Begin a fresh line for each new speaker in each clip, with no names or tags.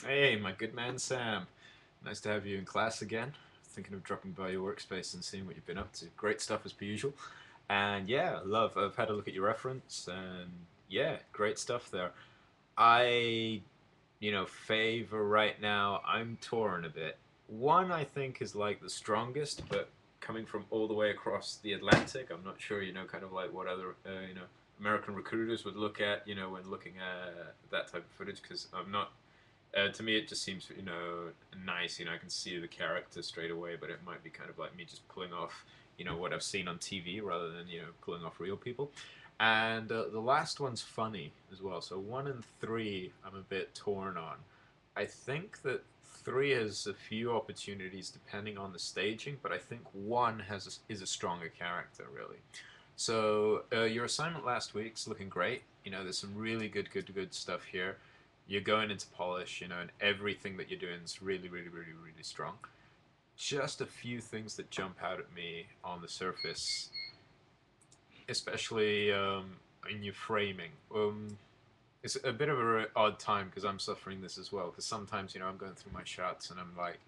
Hey, my good man Sam. Nice to have you in class again. Thinking of dropping by your workspace and seeing what you've been up to. Great stuff as per usual. And yeah, love. I've had a look at your reference and yeah, great stuff there. I, favor right now, I'm torn a bit. One I think is like the strongest, but coming from all the way across the Atlantic, I'm not sure, kind of like what other, American recruiters would look at, when looking at that type of footage, because I'm not to me, it just seems nice. I can see the character straight away, but it might be kind of like me just pulling off what I've seen on TV rather than pulling off real people. And the last one's funny as well. So one and three, I'm a bit torn on. I think that three has a few opportunities depending on the staging, but I think one is a stronger character really. So your assignment last week's looking great. There's some really good stuff here. You're going into polish, and everything that you're doing is really, really, really, really strong. Just a few things that jump out at me on the surface, especially in your framing. It's a bit of an odd time because I'm suffering this as well. Because sometimes, I'm going through my shots and I'm like,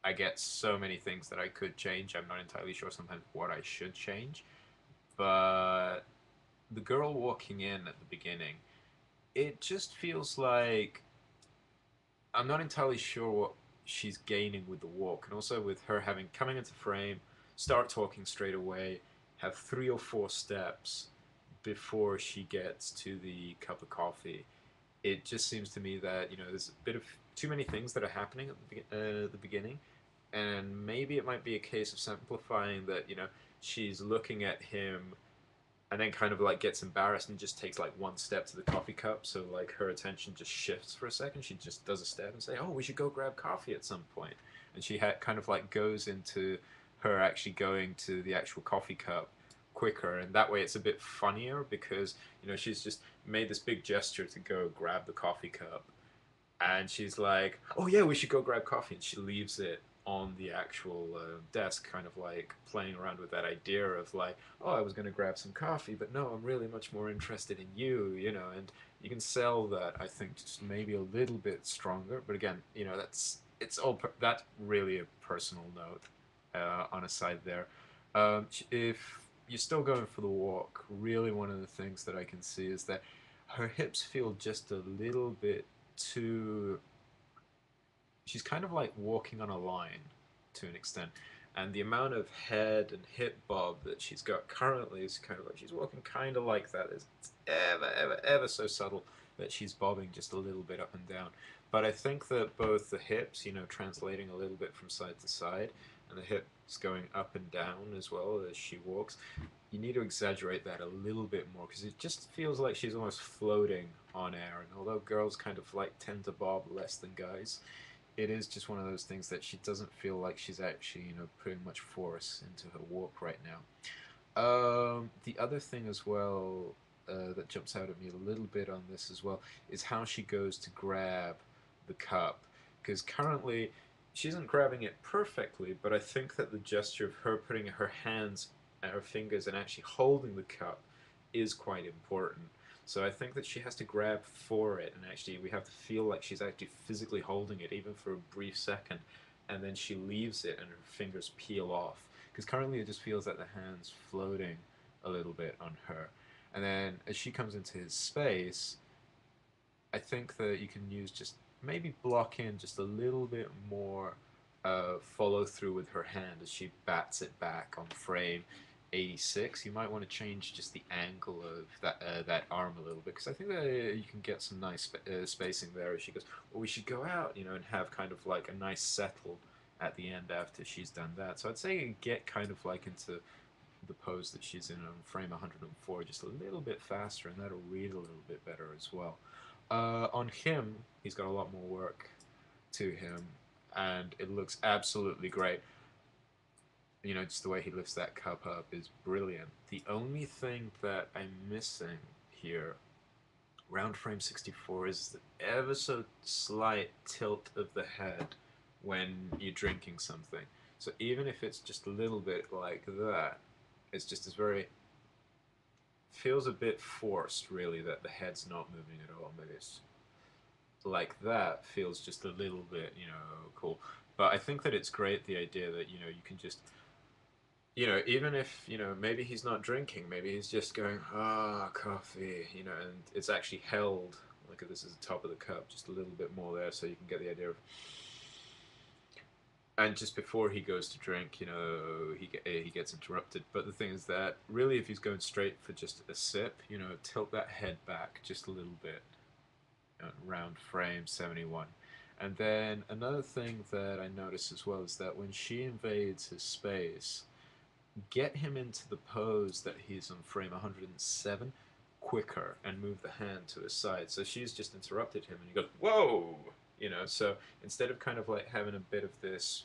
I get so many things that I could change. I'm not entirely sure sometimes what I should change. But the girl walking in at the beginning, it just feels like I'm not entirely sure what she's gaining with the walk, and also with her having coming into frame, start talking straight away, have 3 or 4 steps before she gets to the cup of coffee. It just seems to me that there's a bit of too many things that are happening at the beginning, and maybe it might be a case of simplifying that she's looking at him and then kind of like gets embarrassed and just takes like one step to the coffee cup. So like her attention just shifts for a second. She just does a step and say, "Oh, we should go grab coffee at some point." And she kind of like goes into her actually going to the actual coffee cup quicker, and that way it's a bit funnier because she's just made this big gesture to go grab the coffee cup, and she's like, "Oh yeah, we should go grab coffee," and she leaves it on the actual desk, kind of like playing around with that idea of like, "Oh, I was going to grab some coffee, but no, I'm really much more interested in you," and you can sell that. I think just maybe a little bit stronger, but again, that's really a personal note on a side there. If you're still going for the walk, really one of the things that I can see is that her hips feel just a little bit too. She's kind of like walking on a line to an extent. And the amount of head and hip bob that she's got currently is kind of like she's walking kind of like that. It's ever so subtle that she's bobbing just a little bit up and down. But I think that both the hips, translating a little bit from side to side, and the hips going up and down as well as she walks, you need to exaggerate that a little bit more because it just feels like she's almost floating on air. And although girls kind of like tend to bob less than guys, it is just one of those things that she doesn't feel like she's actually, putting much force into her walk right now. The other thing as well that jumps out at me a little bit on this as well is how she goes to grab the cup. Because currently, she isn't grabbing it perfectly, but I think that the gesture of her putting her hands and her fingers and actually holding the cup is quite important. So I think that she has to grab for it, and actually we have to feel like she's actually physically holding it, even for a brief second, and then she leaves it, and her fingers peel off. Because currently it just feels like the hands floating a little bit on her, and then as she comes into his space, I think that you can use just maybe block in just a little bit more follow through with her hand as she bats it back on frame 86. You might want to change just the angle of that arm a little bit because I think that you can get some nice spacing there as she goes, well, we should go out, and have kind of like a nice settle at the end after she's done that. So I'd say get kind of like into the pose that she's in on frame 104 just a little bit faster, and that'll read a little bit better as well. On him, he's got a lot more work to him, and it looks absolutely great. Just the way he lifts that cup up is brilliant. The only thing that I'm missing here, round frame 64, is the ever so slight tilt of the head when you're drinking something. So even if it's just a little bit like that, it's just as very feels a bit forced, really, that the head's not moving at all. Maybe it's like that feels just a little bit, cool. But I think that it's great the idea that, you can just, even if, maybe he's not drinking, maybe he's just going, coffee, and it's actually held. Look at this as the top of the cup, just a little bit more there so you can get the idea of. And just before he goes to drink, he gets interrupted. But the thing is that really, if he's going straight for just a sip, tilt that head back just a little bit, around frame 71. And then another thing that I notice as well is that when she invades his space, get him into the pose that he's on frame 107 quicker and move the hand to his side. So she's just interrupted him and he goes, whoa! So instead of kind of like having a bit of this,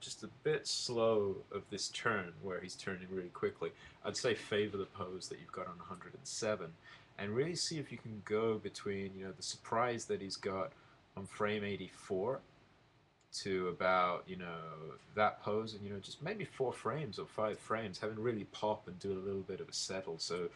just a bit slow of this turn where he's turning really quickly, I'd say favor the pose that you've got on 107 and really see if you can go between, the surprise that he's got on frame 84 to about, that pose, and, just maybe 4 frames or 5 frames, having really pop and do a little bit of a settle. So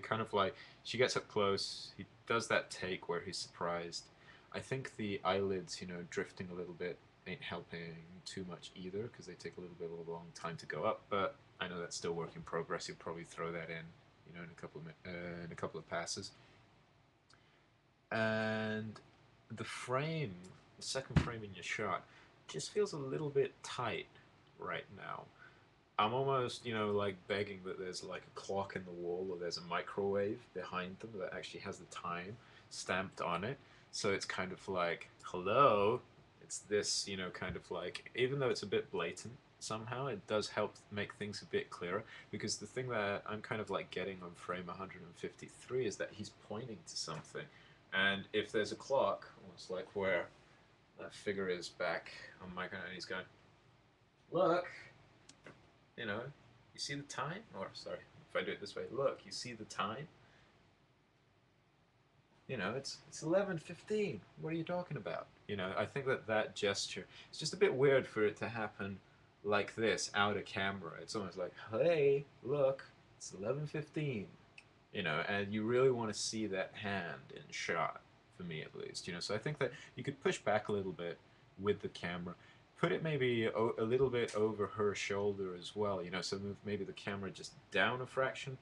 kind of like, she gets up close, he does that take where he's surprised. I think the eyelids, drifting a little bit ain't helping too much either because they take a little bit of a long time to go up, but I know that's still work in progress. You'll probably throw that in, in a couple of passes. And the frame, the second frame in your shot, just feels a little bit tight right now. I'm almost, like begging that there's like a clock in the wall or there's a microwave behind them that actually has the time stamped on it. So it's kind of like, hello, it's this, kind of like, even though it's a bit blatant somehow, it does help make things a bit clearer because the thing that I'm kind of like getting on frame 153 is that he's pointing to something. And if there's a clock, almost like where that figure is back on my gun, and he's going, look, you see the time? Or, sorry, if I do it this way, look, you see the time? It's 11:15. What are you talking about? I think that gesture, it's just a bit weird for it to happen like this, out of camera. It's almost like, hey, look, it's 11:15. And you really want to see that hand in shot, for me at least. So I think that you could push back a little bit with the camera, put it maybe a little bit over her shoulder as well. So move maybe the camera just down a fraction,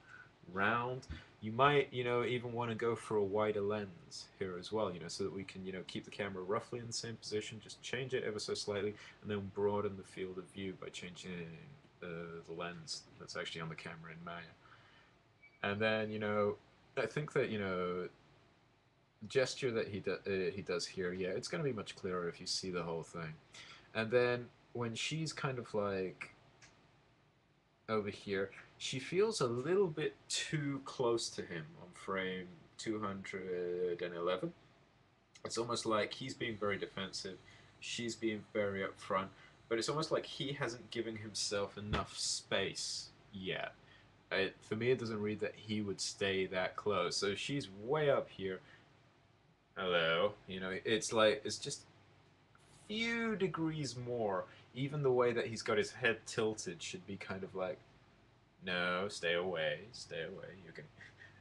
round. You might, even want to go for a wider lens here as well, so that we can, keep the camera roughly in the same position, just change it ever so slightly, and then broaden the field of view by changing the lens that's actually on the camera in Maya. And then, I think that, the gesture that he does here, yeah, it's going to be much clearer if you see the whole thing. And then when she's kind of like over here, she feels a little bit too close to him on frame 211. It's almost like he's being very defensive, she's being very upfront, but it's almost like he hasn't given himself enough space yet. For me, it doesn't read that he would stay that close. So she's way up here. Hello. It's like, it's just a few degrees more. Even the way that he's got his head tilted should be kind of like, no, stay away, stay away. You can,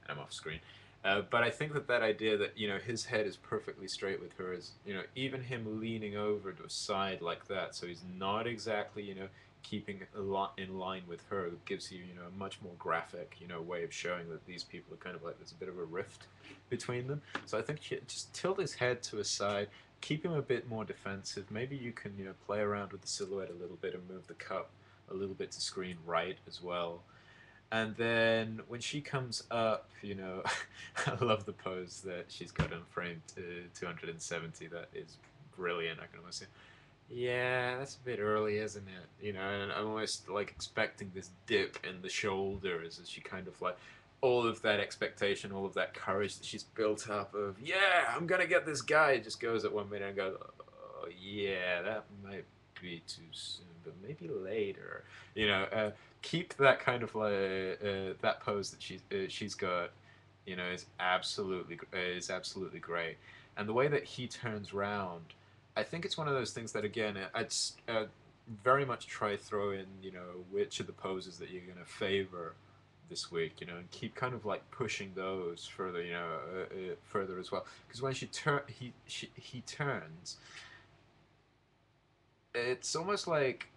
and I'm off screen. But I think that idea that his head is perfectly straight with hers, even him leaning over to a side like that, so he's not exactly keeping a lot in line with her, gives you a much more graphic way of showing that these people are kind of like there's a bit of a rift between them. So I think just tilt his head to a side, keep him a bit more defensive. Maybe you can play around with the silhouette a little bit and move the cup a little bit to screen right as well. And then when she comes up, I love the pose that she's got on frame 270. That is brilliant. I can almost say, yeah, that's a bit early, isn't it? And I'm almost like expecting this dip in the shoulders as she kind of like, all of that expectation, all of that courage that she's built up of, yeah, I'm going to get this guy, just goes at 1 minute and goes, oh, yeah, that might be too soon, but maybe later. Keep that kind of like that pose that she's got. Is absolutely great, and the way that he turns round, I think it's one of those things that again, I'd very much try throw in which of the poses that you're gonna favor this week, you know, and keep kind of like pushing those further, you know, further as well. Because when he turns, it's almost like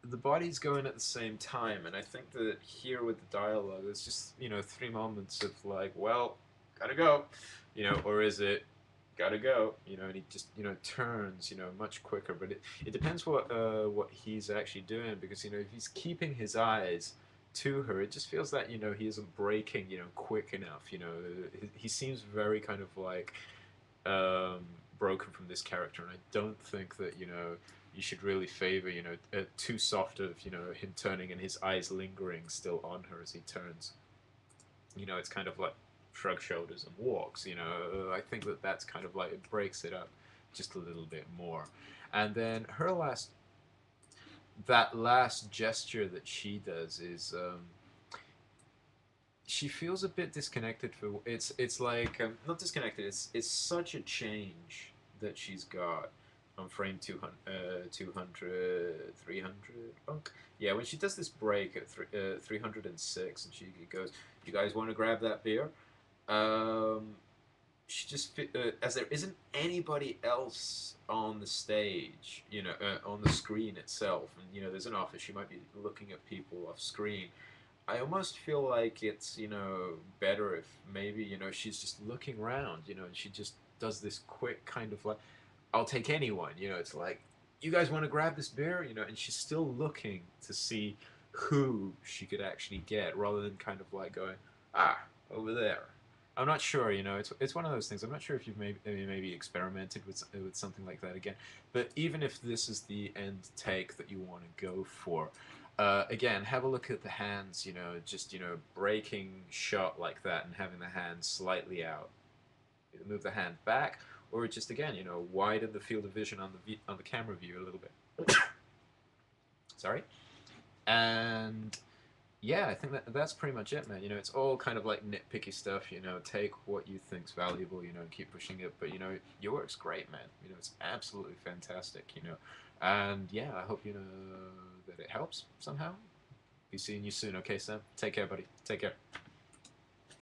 the body's going at the same time, and I think that here with the dialogue, there's just, you know, three moments of like, well, gotta go, you know, or is it gotta go, you know, and he just, you know, turns, you know, much quicker. But it depends what he's actually doing, because, you know, if he's keeping his eyes to her, it just feels that, you know, he isn't breaking, you know, quick enough. You know, he seems very kind of like um, broken from this character, and I don't think that, you know, you should really favor, you know, too soft of, you know, him turning and his eyes lingering still on her as he turns. You know, it's kind of like shrug shoulders and walks. You know, I think that that's kind of like it breaks it up just a little bit more. And then her last gesture that she does is she feels a bit disconnected for it's like not disconnected, it's such a change that she's got on frame 200 200 300 yeah, when she does this break at 306 and she goes, you guys want to grab that beer, um she just as there isn't anybody else on the stage, you know, on the screen itself, and you know there's an office, she might be looking at people off screen. I almost feel like it's, you know, better if maybe, you know, she's just looking around, you know, and she just does this quick kind of like, I'll take anyone, you know, it's like, you guys want to grab this beer, you know, and she's still looking to see who she could actually get, rather than kind of like going, ah, over there. I'm not sure, you know, it's one of those things. I'm not sure if you've maybe experimented with something like that again, but even if this is the end take that you want to go for, again, have a look at the hands, you know, just, you know, breaking shot like that and having the hand slightly out. Move the hand back, or just again, you know, widen the field of vision on the camera view a little bit. Sorry. And yeah, I think that's pretty much it, man. You know, it's all kind of like nitpicky stuff. You know, take what you think's valuable, you know, and keep pushing it. But you know, your work's great, man. You know, it's absolutely fantastic. You know, and yeah, I hope, you know, that it helps somehow. Be seeing you soon. Okay, Sam. Take care, buddy. Take care.